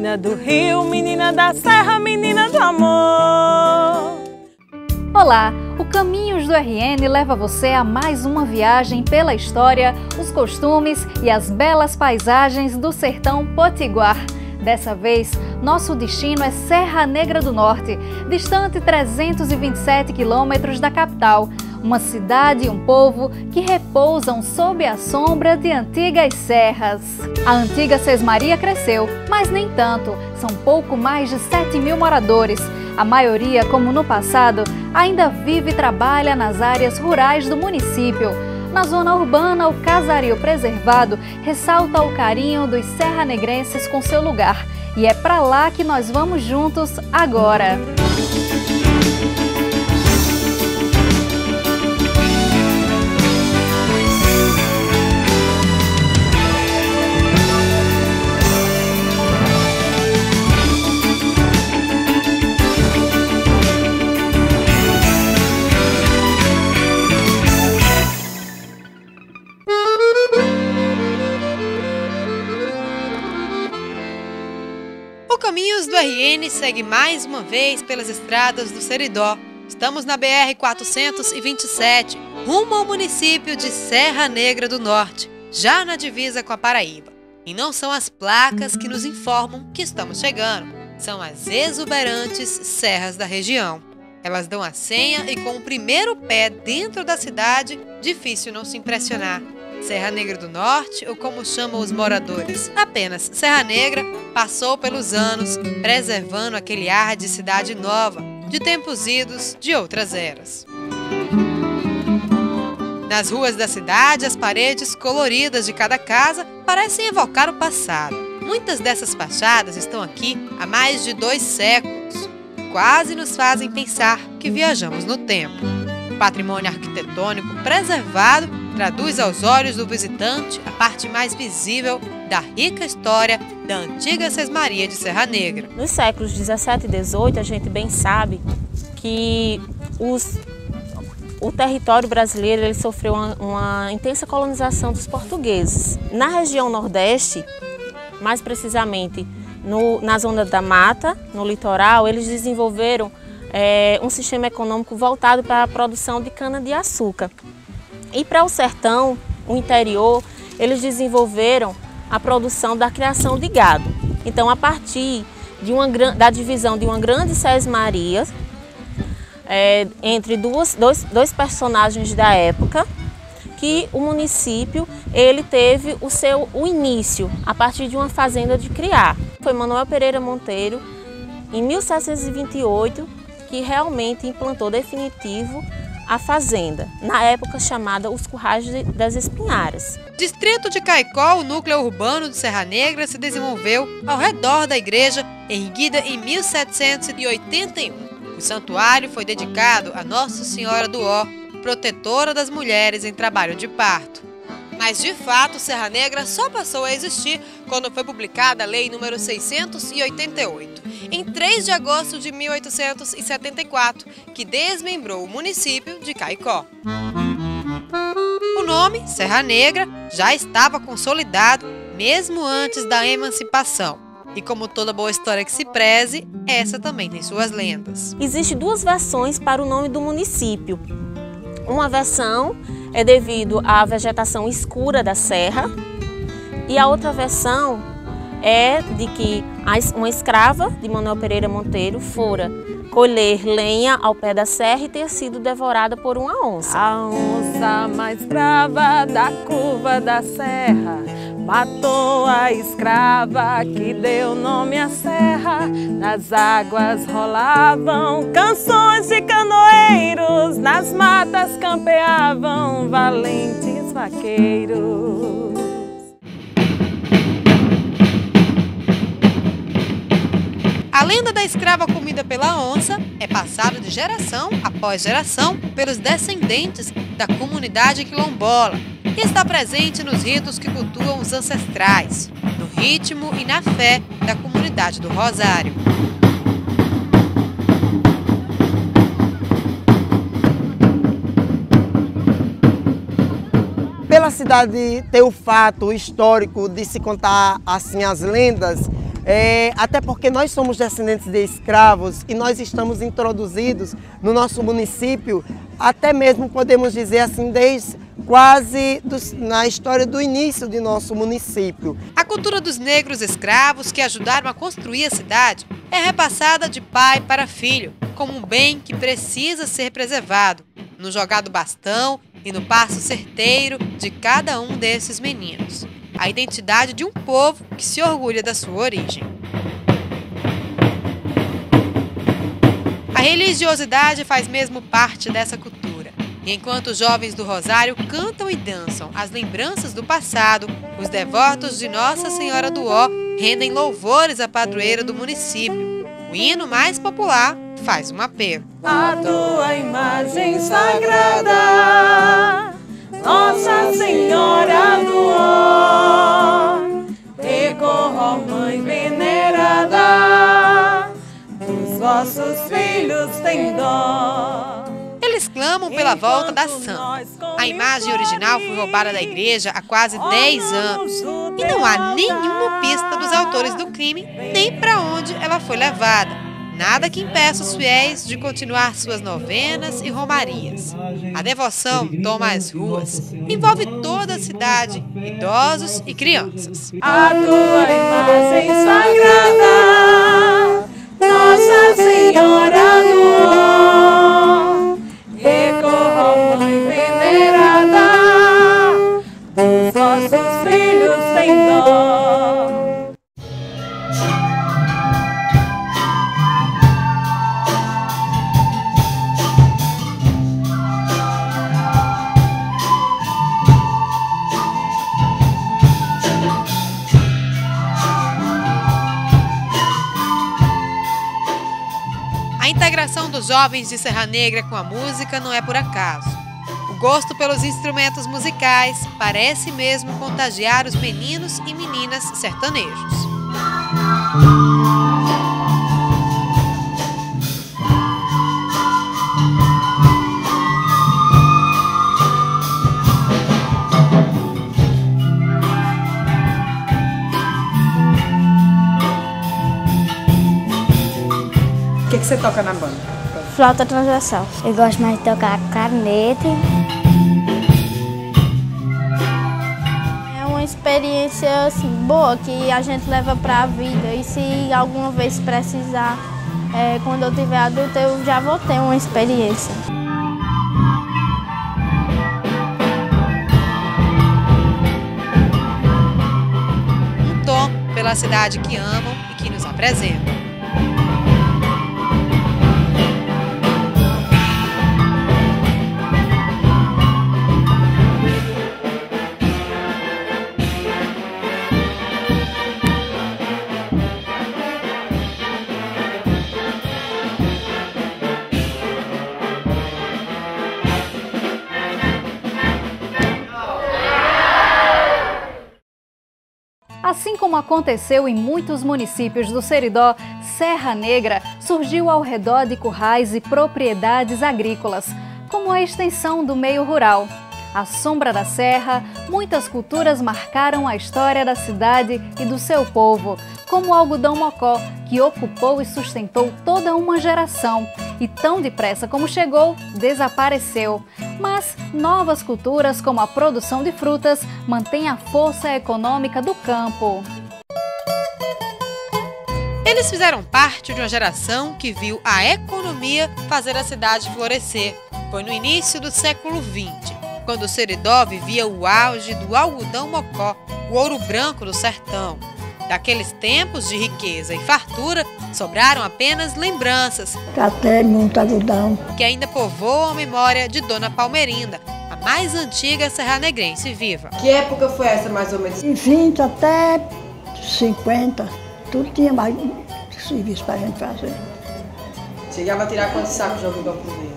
Menina do rio, menina da serra, menina do amor. Olá, o Caminhos do RN leva você a mais uma viagem pela história, os costumes e as belas paisagens do sertão potiguar. Dessa vez, nosso destino é Serra Negra do Norte, distante 327 quilômetros da capital. Uma cidade e um povo que repousam sob a sombra de antigas serras. A antiga Sesmaria cresceu, mas nem tanto. São pouco mais de 7.000 moradores. A maioria, como no passado, ainda vive e trabalha nas áreas rurais do município. Na zona urbana, o casario preservado ressalta o carinho dos serranegrenses com seu lugar. E é para lá que nós vamos juntos agora. O Caminhos do RN segue mais uma vez pelas estradas do Seridó. Estamos na BR-427, rumo ao município de Serra Negra do Norte, já na divisa com a Paraíba. E não são as placas que nos informam que estamos chegando, são as exuberantes serras da região. Elas dão a senha e com o primeiro pé dentro da cidade, difícil não se impressionar. Serra Negra do Norte, ou como chamam os moradores, apenas Serra Negra, passou pelos anos, preservando aquele ar de cidade nova, de tempos idos de outras eras. Nas ruas da cidade, as paredes coloridas de cada casa parecem evocar o passado. Muitas dessas fachadas estão aqui há mais de 2 séculos. Quase nos fazem pensar que viajamos no tempo. O patrimônio arquitetônico preservado traduz aos olhos do visitante a parte mais visível da rica história da antiga Sesmaria de Serra Negra. Nos séculos 17 e 18, a gente bem sabe que o território brasileiro ele sofreu uma intensa colonização dos portugueses. Na região Nordeste, mais precisamente na zona da mata, no litoral, eles desenvolveram um sistema econômico voltado para a produção de cana-de-açúcar. E para o sertão, o interior, eles desenvolveram a produção da criação de gado. Então, a partir da divisão de uma grande sesmaria, entre dois personagens da época, que o município ele teve o início a partir de uma fazenda de criar. Foi Manoel Pereira Monteiro, em 1728, que realmente implantou definitivo a fazenda, na época chamada Os Currais das Espinharas. Distrito de Caicó, o núcleo urbano de Serra Negra, se desenvolveu ao redor da igreja, erguida em 1781. O santuário foi dedicado a Nossa Senhora do Ó, protetora das mulheres em trabalho de parto. Mas, de fato, Serra Negra só passou a existir quando foi publicada a Lei nº 688, em 3 de agosto de 1874, que desmembrou o município de Caicó. O nome, Serra Negra, já estava consolidado mesmo antes da emancipação. E como toda boa história que se preze, essa também tem suas lendas. Existem 2 versões para o nome do município. Uma versão é devido à vegetação escura da serra e a outra versão é de que uma escrava de Manoel Pereira Monteiro fora colher lenha ao pé da serra e ter sido devorada por uma onça. A onça mais brava da curva da serra matou a escrava que deu nome à serra. Nas águas rolavam canções de canoeiros, nas matas campeavam valentes vaqueiros. A lenda da escrava comida pela onça é passada de geração após geração pelos descendentes da comunidade quilombola e está presente nos ritos que cultuam os ancestrais, no ritmo e na fé da comunidade do Rosário. Pela cidade ter o fato histórico de se contar assim as lendas, até porque nós somos descendentes de escravos e nós estamos introduzidos no nosso município, até mesmo podemos dizer assim, desde quase na história do início de nosso município. A cultura dos negros escravos que ajudaram a construir a cidade é repassada de pai para filho, como um bem que precisa ser preservado, no jogar do bastão e no passo certeiro de cada um desses meninos. A identidade de um povo que se orgulha da sua origem. A religiosidade faz mesmo parte dessa cultura. E enquanto os jovens do Rosário cantam e dançam as lembranças do passado, os devotos de Nossa Senhora do Ó rendem louvores à padroeira do município. O hino mais popular faz um apelo. A tua imagem sagrada, Nossa Senhora do Ó, recorra, Mãe venerada, dos vossos filhos tem dó. Eles clamam pela volta da santa. A imagem original foi roubada da igreja há quase 10 anos e não há nenhuma pista dos autores do crime nem para onde ela foi levada. Nada que impeça os fiéis de continuar suas novenas e romarias. A devoção toma as ruas, envolve toda a cidade, idosos e crianças. A tua imagem sagrada, Nossa Senhora do Ó, recorra, Mãe venerada, dos vossos filhos tem dó. A integração dos jovens de Serra Negra com a música não é por acaso. O gosto pelos instrumentos musicais parece mesmo contagiar os meninos e meninas sertanejos. O que você toca na banda? Flauta transversal. Eu gosto mais de tocar corneta. É uma experiência assim, boa que a gente leva para a vida. E se alguma vez precisar, quando eu tiver adulta, eu já vou ter uma experiência. Um tom pela cidade que amam e que nos apresentam. Assim como aconteceu em muitos municípios do Seridó, Serra Negra surgiu ao redor de currais e propriedades agrícolas, como a extensão do meio rural. À sombra da serra, muitas culturas marcaram a história da cidade e do seu povo, como o algodão mocó, que ocupou e sustentou toda uma geração, e tão depressa como chegou, desapareceu. Mas novas culturas, como a produção de frutas, mantêm a força econômica do campo. Eles fizeram parte de uma geração que viu a economia fazer a cidade florescer. Foi no início do século XX, quando o Seridó vivia o auge do algodão mocó, o ouro branco do sertão. Daqueles tempos de riqueza e fartura, sobraram apenas lembranças, muito algodão, que ainda povoam a memória de Dona Palmerinda, a mais antiga serranegrense viva. Que época foi essa, mais ou menos? de 20 até 50, tudo tinha mais serviço para a gente fazer. Chegava a tirar quantos sacos de algodão por dia?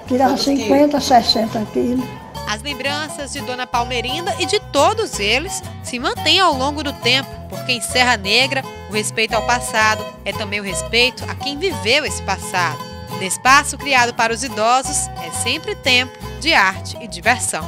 Tirava 50, 60 quilos. As lembranças de Dona Palmerinda e de todos eles se mantêm ao longo do tempo, porque em Serra Negra o respeito ao passado é também o respeito a quem viveu esse passado. No espaço criado para os idosos é sempre tempo de arte e diversão.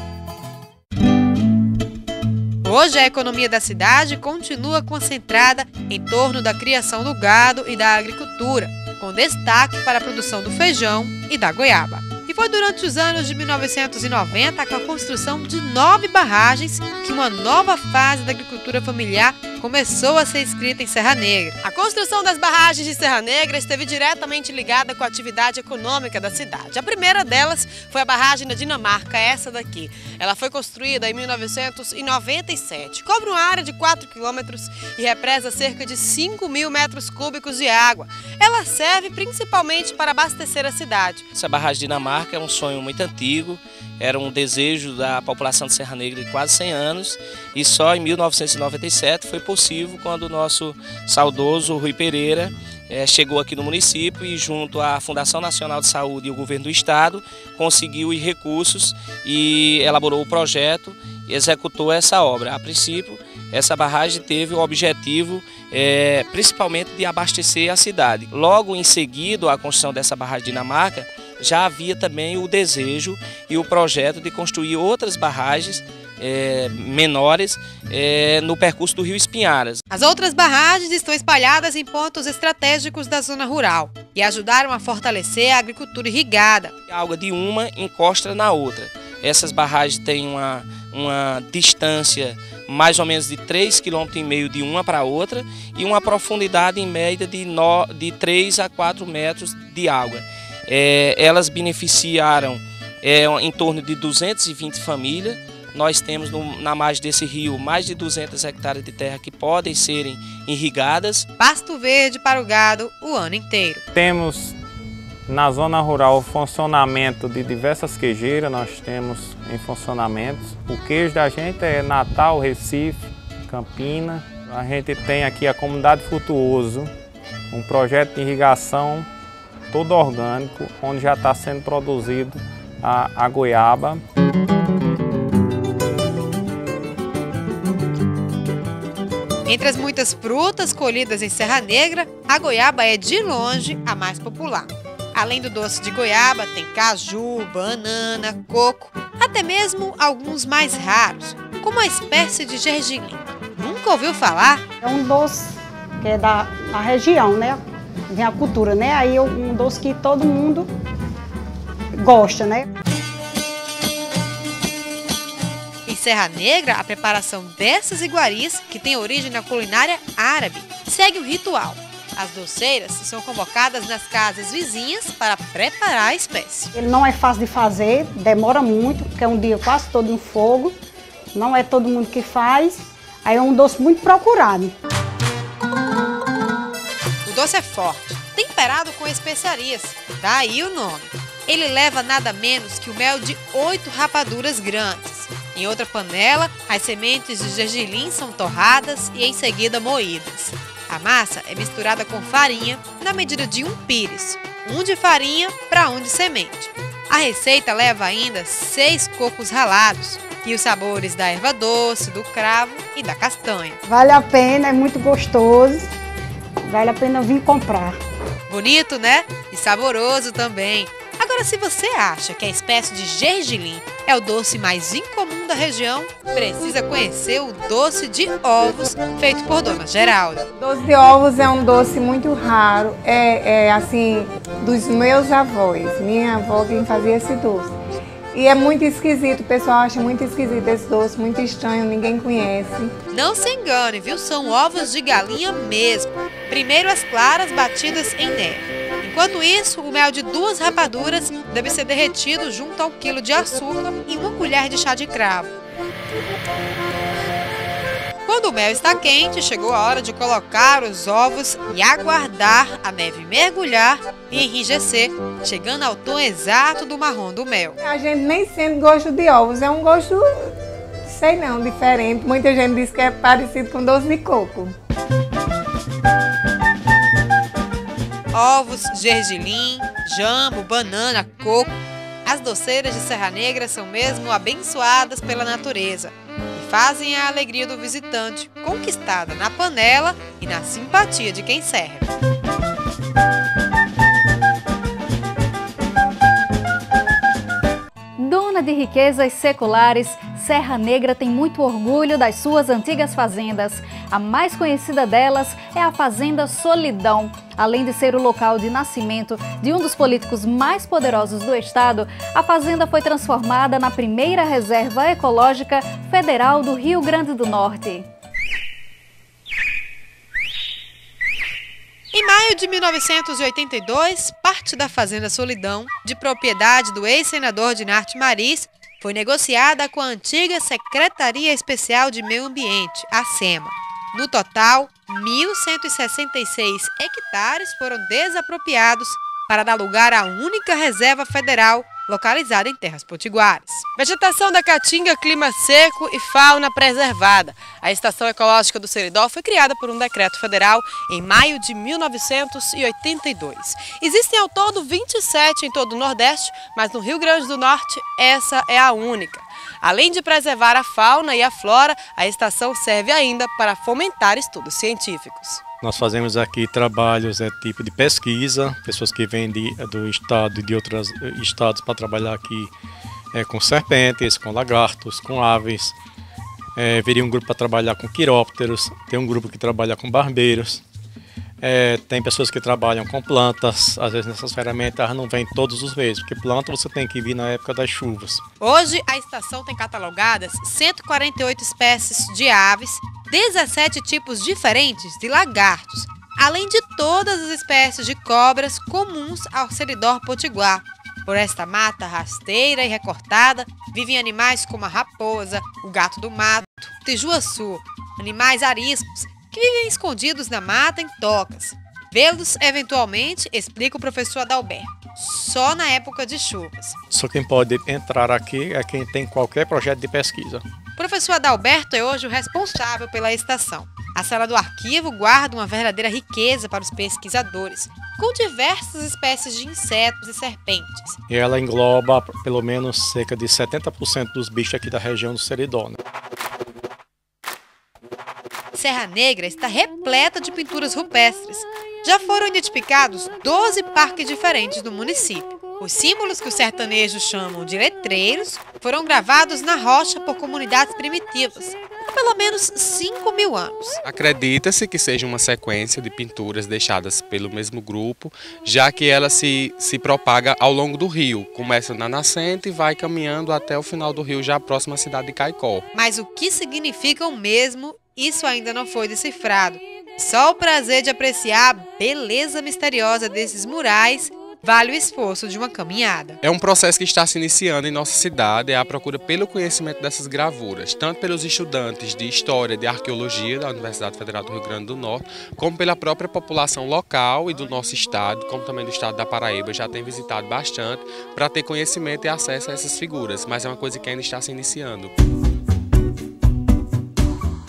Hoje, a economia da cidade continua concentrada em torno da criação do gado e da agricultura, com destaque para a produção do feijão e da goiaba. E foi durante os anos de 1990, com a construção de 9 barragens, que uma nova fase da agricultura familiar começou a ser escrita em Serra Negra. A construção das barragens de Serra Negra esteve diretamente ligada com a atividade econômica da cidade. A primeira delas foi a barragem da Dinamarca, essa daqui. Ela foi construída em 1997. Cobre uma área de 4 quilômetros e represa cerca de 5.000 metros cúbicos de água. Ela serve principalmente para abastecer a cidade. Essa barragem de Dinamarca é um sonho muito antigo. Era um desejo da população de Serra Negra de quase 100 anos e só em 1997 foi possível quando o nosso saudoso Rui Pereira chegou aqui no município e junto à Fundação Nacional de Saúde e o Governo do Estado conseguiu os recursos e elaborou o projeto e executou essa obra. A princípio, essa barragem teve o objetivo principalmente de abastecer a cidade. Logo em seguida à construção dessa barragem de Dinamarca, já havia também o desejo e o projeto de construir outras barragens menores no percurso do Rio Espinharas. As outras barragens estão espalhadas em pontos estratégicos da zona rural e ajudaram a fortalecer a agricultura irrigada. A água de uma encosta na outra. Essas barragens têm uma distância mais ou menos de 3,5 km de uma para outra e uma profundidade em média de 3 a 4 metros de água. Elas beneficiaram em torno de 220 famílias. Nós temos na margem desse rio mais de 200 hectares de terra que podem serem irrigadas. Pasto verde para o gado o ano inteiro. Temos na zona rural o funcionamento de diversas queijeiras, nós temos em funcionamento. O queijo da gente é Natal, Recife, Campina. A gente tem aqui a Comunidade Frutuoso, um projeto de irrigação todo orgânico, onde já está sendo produzido a goiaba. Entre as muitas frutas colhidas em Serra Negra, a goiaba é de longe a mais popular. Além do doce de goiaba, tem caju, banana, coco, até mesmo alguns mais raros, como a espécie de gergelim. Nunca ouviu falar? É um doce que é da região, né? Vem a cultura, né? Aí é um doce que todo mundo gosta, né? Em Serra Negra, a preparação dessas iguarias, que tem origem na culinária árabe, segue o ritual. As doceiras são convocadas nas casas vizinhas para preparar a espécie. Ele não é fácil de fazer, demora muito, porque é um dia quase todo em fogo. Não é todo mundo que faz. Aí é um doce muito procurado. O doce é forte, temperado com especiarias, daí o nome. Ele leva nada menos que o mel de 8 rapaduras grandes. Em outra panela, as sementes de gergelim são torradas e em seguida moídas. A massa é misturada com farinha na medida de 1 pires, 1 de farinha para 1 de semente. A receita leva ainda 6 cocos ralados e os sabores da erva doce, do cravo e da castanha. Vale a pena, é muito gostoso, vale a pena vir comprar. Bonito, né? E saboroso também. Agora, se você acha que a espécie de gergelim é o doce mais incomum da região, precisa conhecer o doce de ovos feito por Dona Geralda. Doce de ovos é um doce muito raro, assim, dos meus avós. Minha avó quem fazia esse doce. E é muito esquisito, o pessoal acha muito esquisito esse doce, muito estranho, ninguém conhece. Não se engane, viu? São ovos de galinha mesmo. Primeiro as claras batidas em neve. Enquanto isso, o mel de 2 rapaduras deve ser derretido junto ao quilo de açúcar e 1 colher de chá de cravo. Quando o mel está quente, chegou a hora de colocar os ovos e aguardar a neve mergulhar e enrijecer, chegando ao tom exato do marrom do mel. A gente nem sente gosto de ovos, é um gosto, sei não, diferente. Muita gente diz que é parecido com doce de coco. Ovos, gergelim, jambo, banana, coco. As doceiras de Serra Negra são mesmo abençoadas pela natureza e fazem a alegria do visitante, conquistada na panela e na simpatia de quem serve. Dona Dona de riquezas seculares, Serra Negra tem muito orgulho das suas antigas fazendas. A mais conhecida delas é a Fazenda Solidão. Além de ser o local de nascimento de um dos políticos mais poderosos do estado, a fazenda foi transformada na primeira reserva ecológica federal do Rio Grande do Norte. Em maio de 1982, parte da Fazenda Solidão, de propriedade do ex-senador Dinarte Marins, foi negociada com a antiga Secretaria Especial de Meio Ambiente, a SEMA. No total, 1.166 hectares foram desapropriados para dar lugar à única reserva federal localizada em terras potiguares. Vegetação da Caatinga, clima seco e fauna preservada. A Estação Ecológica do Seridó foi criada por um decreto federal em maio de 1982. Existem ao todo 27 em todo o Nordeste, mas no Rio Grande do Norte essa é a única. Além de preservar a fauna e a flora, a estação serve ainda para fomentar estudos científicos. Nós fazemos aqui trabalhos tipo de pesquisa, pessoas que vêm do estado e de outros estados para trabalhar aqui com serpentes, com lagartos, com aves. Viria um grupo para trabalhar com quirópteros, tem um grupo que trabalha com barbeiros. Tem pessoas que trabalham com plantas, às vezes nessas ferramentas não vêm todos os meses, porque planta você tem que vir na época das chuvas. Hoje a estação tem catalogadas 148 espécies de aves, 17 tipos diferentes de lagartos, além de todas as espécies de cobras comuns ao Seridó potiguar. Por esta mata rasteira e recortada, vivem animais como a raposa, o gato do mato, o tijuaçu, animais ariscos, que vivem escondidos na mata em tocas. Vê-los, eventualmente, explica o professor Adalberto, só na época de chuvas. Só quem pode entrar aqui é quem tem qualquer projeto de pesquisa. O professor Adalberto é hoje o responsável pela estação. A sala do arquivo guarda uma verdadeira riqueza para os pesquisadores, com diversas espécies de insetos e serpentes. E ela engloba pelo menos cerca de 70% dos bichos aqui da região do Seridó. Serra Negra está repleta de pinturas rupestres. Já foram identificados 12 parques diferentes no município. Os símbolos que os sertanejos chamam de letreiros foram gravados na rocha por comunidades primitivas há pelo menos 5.000 anos. Acredita-se que seja uma sequência de pinturas deixadas pelo mesmo grupo, já que ela se propaga ao longo do rio. Começa na nascente e vai caminhando até o final do rio, já próximo à cidade de Caicó. Mas o que significam mesmo, isso ainda não foi decifrado. Só o prazer de apreciar a beleza misteriosa desses murais vale o esforço de uma caminhada. É um processo que está se iniciando em nossa cidade, é a procura pelo conhecimento dessas gravuras, tanto pelos estudantes de História e de Arqueologia da Universidade Federal do Rio Grande do Norte, como pela própria população local e do nosso estado, como também do estado da Paraíba, já tem visitado bastante para ter conhecimento e acesso a essas figuras, mas é uma coisa que ainda está se iniciando.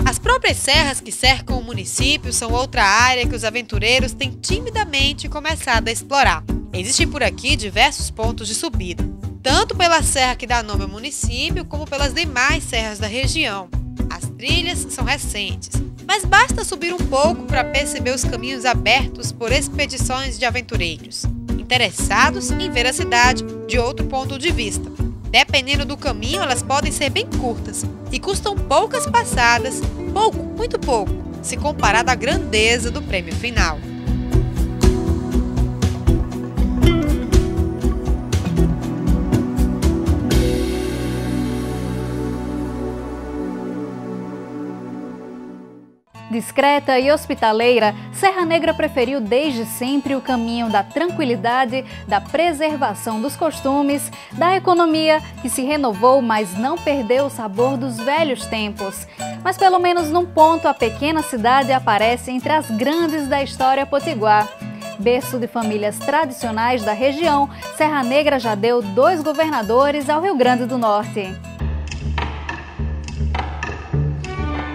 As próprias serras que cercam o município são outra área que os aventureiros têm timidamente começado a explorar. Existem por aqui diversos pontos de subida, tanto pela serra que dá nome ao município, como pelas demais serras da região. As trilhas são recentes, mas basta subir um pouco para perceber os caminhos abertos por expedições de aventureiros, interessados em ver a cidade de outro ponto de vista. Dependendo do caminho, elas podem ser bem curtas e custam poucas passadas, pouco, muito pouco, se comparado à grandeza do prêmio final. Discreta e hospitaleira, Serra Negra preferiu desde sempre o caminho da tranquilidade, da preservação dos costumes, da economia que se renovou, mas não perdeu o sabor dos velhos tempos. Mas pelo menos num ponto a pequena cidade aparece entre as grandes da história potiguar. Berço de famílias tradicionais da região, Serra Negra já deu 2 governadores ao Rio Grande do Norte.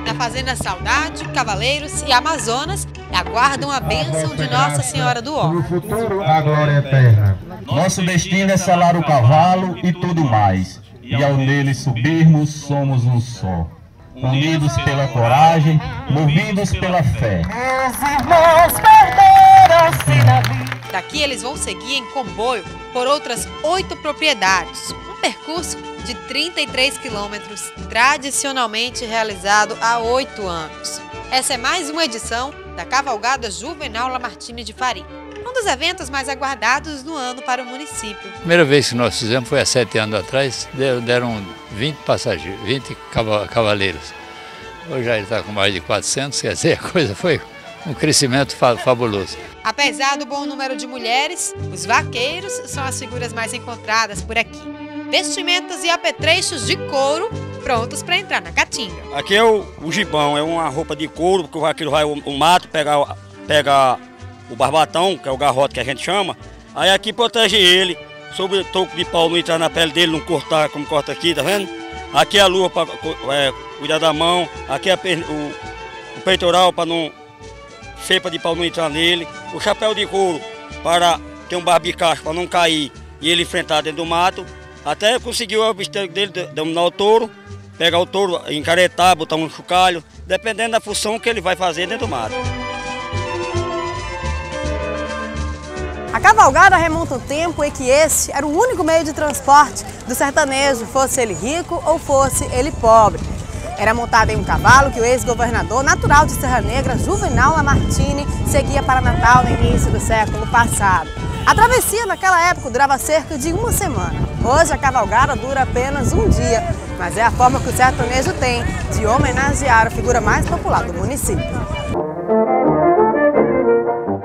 Na Fazenda Saudade, Cavaleiros e Amazonas aguardam a bênção de Nossa Senhora do Ó. No futuro, a glória eterna. Nosso destino é selar o cavalo e tudo mais. E ao nele subirmos, somos um só. Unidos pela coragem, movidos pela fé. Meus irmãos perderam-se na vida. Daqui eles vão seguir em comboio por outras 8 propriedades, um percurso de 33 quilômetros, tradicionalmente realizado há 8 anos. Essa é mais uma edição da Cavalgada Juvenal Lamartine de Faria, um dos eventos mais aguardados no ano para o município. A primeira vez que nós fizemos foi há 7 anos atrás, deram 20 passageiros, 20 cavaleiros. Hoje já ele está com mais de 400, quer dizer, a coisa foi um crescimento fabuloso. Apesar do bom número de mulheres, os vaqueiros são as figuras mais encontradas por aqui. Vestimentas e apetrechos de couro prontos para entrar na caatinga. Aqui é o gibão, é uma roupa de couro, porque o vaqueiro vai ao mato, pega o barbatão, que é o garrote que a gente chama, aí aqui protege ele, sobre o toco de pau não entrar na pele dele, não cortar como corta aqui, tá vendo? Aqui é a luva para cuidar da mão, aqui é o peitoral para não cepa de pau não entrar nele, o chapéu de couro para ter um barbicacho para não cair e ele enfrentar dentro do mato, até conseguir o obstáculo dele, dominar o touro, pegar o touro, encaretar, botar um chocalho, dependendo da função que ele vai fazer dentro do mato. A cavalgada remonta o tempo em que esse era o único meio de transporte do sertanejo, fosse ele rico ou fosse ele pobre. Era montado em um cavalo que o ex-governador natural de Serra Negra, Juvenal Lamartine, seguia para Natal no início do século passado. A travessia naquela época durava cerca de uma semana. Hoje a cavalgada dura apenas um dia, mas é a forma que o sertanejo tem de homenagear a figura mais popular do município.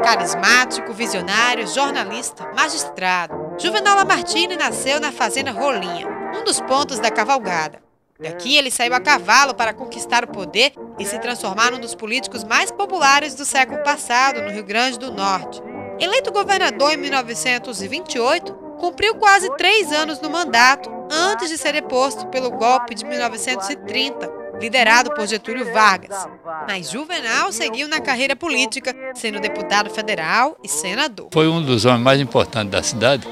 Carismático, visionário, jornalista, magistrado, Juvenal Lamartine nasceu na Fazenda Rolinha, um dos pontos da cavalgada. Daqui ele saiu a cavalo para conquistar o poder e se transformar num dos políticos mais populares do século passado no Rio Grande do Norte. Eleito governador em 1928, cumpriu quase 3 anos no mandato antes de ser deposto pelo golpe de 1930, liderado por Getúlio Vargas. Mas Juvenal seguiu na carreira política, sendo deputado federal e senador. Foi um dos homens mais importantes da cidade,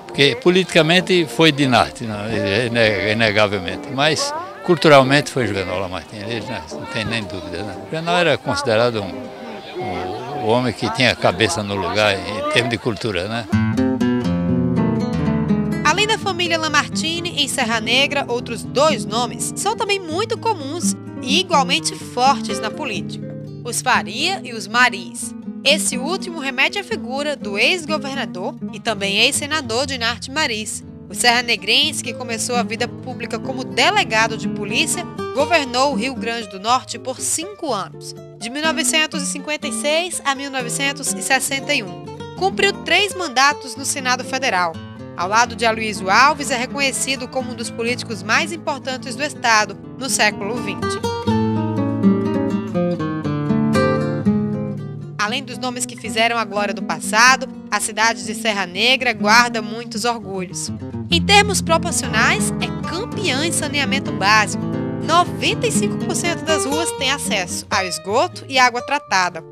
porque politicamente foi Dinarte, inegavelmente, mas culturalmente foi Juvenal Lamartine, não tem nem dúvida. Né? Juvenal era considerado um homem que tinha a cabeça no lugar em termos de cultura, né? Além da família Lamartine, em Serra Negra, outros 2 nomes são também muito comuns e igualmente fortes na política: os Faria e os Maris. Esse último remete à figura do ex-governador e também ex-senador Dinarte Maris. O serranegrense, que começou a vida pública como delegado de polícia, governou o Rio Grande do Norte por 5 anos, de 1956 a 1961. Cumpriu 3 mandatos no Senado Federal. Ao lado de Aloysio Alves, é reconhecido como um dos políticos mais importantes do estado no século XX. Além dos nomes que fizeram a glória do passado, a cidade de Serra Negra guarda muitos orgulhos. Em termos proporcionais, é campeã em saneamento básico. 95% das ruas têm acesso ao esgoto e água tratada.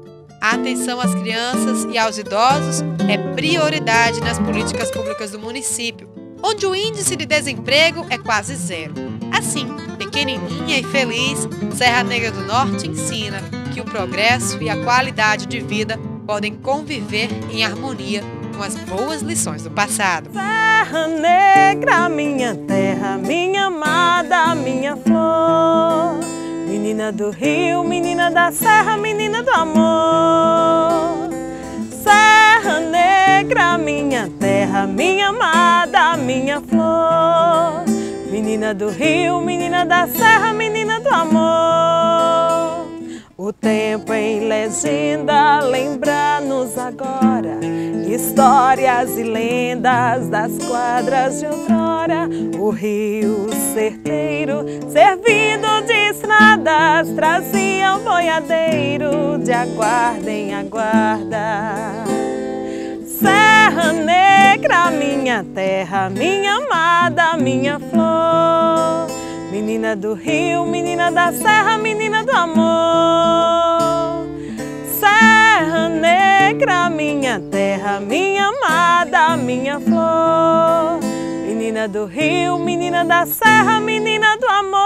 A atenção às crianças e aos idosos é prioridade nas políticas públicas do município, onde o índice de desemprego é quase 0. Assim, pequenininha e feliz, Serra Negra do Norte ensina que o progresso e a qualidade de vida podem conviver em harmonia com as boas lições do passado. Serra Negra, minha terra, minha amada, minha flor. Menina do rio, menina da serra, menina do amor. Serra Negra, minha terra, minha amada, minha flor. Menina do rio, menina da serra, menina do amor. O tempo em legenda lembra-nos agora histórias e lendas das quadras de outrora. O rio certeiro, servido de estradas, trazia um boiadeiro de aguarda em aguarda. Serra Negra, minha terra, minha amada, minha flor. Menina do rio, menina da serra, menina do amor. Serra Negra, minha terra, minha amada, minha flor. Menina do rio, menina da serra, menina do amor.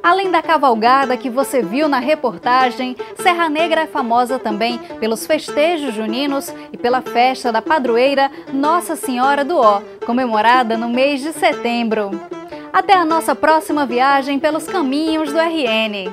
Além da cavalgada que você viu na reportagem, Serra Negra é famosa também pelos festejos juninos e pela festa da padroeira Nossa Senhora do Ó, comemorada no mês de setembro. Até a nossa próxima viagem pelos caminhos do RN.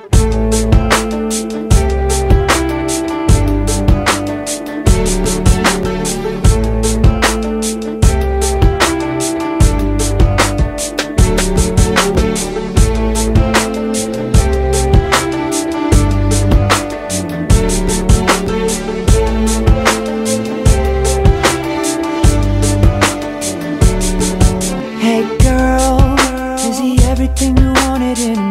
Hey girl, is he everything you wanted in